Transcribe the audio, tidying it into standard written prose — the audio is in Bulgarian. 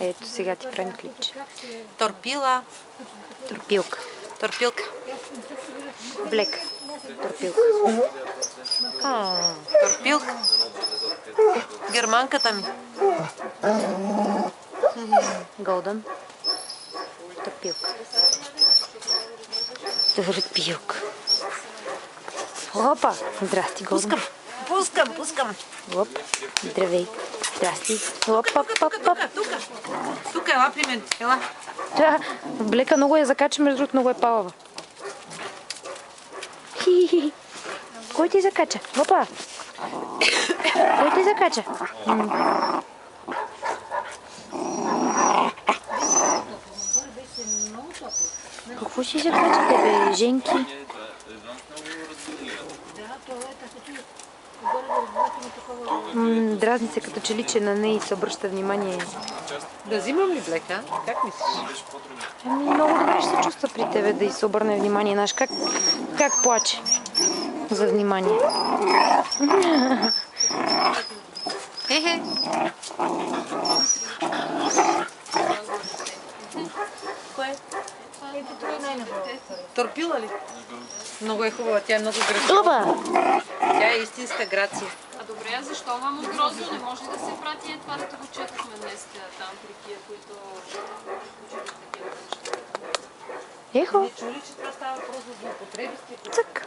Ето сега ти правим клипче. Торпила. Торпилка. Торпилка. Блек. Торпилка. Торпилка. Германката ми. Голден. Торпилка. Торпилка. Опа! Здрасти, Голден. Пускам. Оп. Здравей. Здрасти. Оп. Тук, ела при мен. Ела. Да, Блека много я закача, между другото много е палава. Хи-хи-хи. Кой ти закача? Опа! Кой ти закача? Какво ще закача тебе, Женки? Дразни се като че ли, че на нея се обръща внимание. Да взимам ли Блека? Как мислиш? Много добре ще се чувства при тебе да й се обърне внимание. Знаеш как плаче за внимание. Хе-хе. Кое? Торпила ли? Много е хубава, тя е много грациозна. Тя е истинска грация. А добре, а защо мамо грозно? Не може да се прати това, да го четохме днес там при тия, които учат такива неща. Ехо. Не чули, че това става просто за злоупотреби? Цък.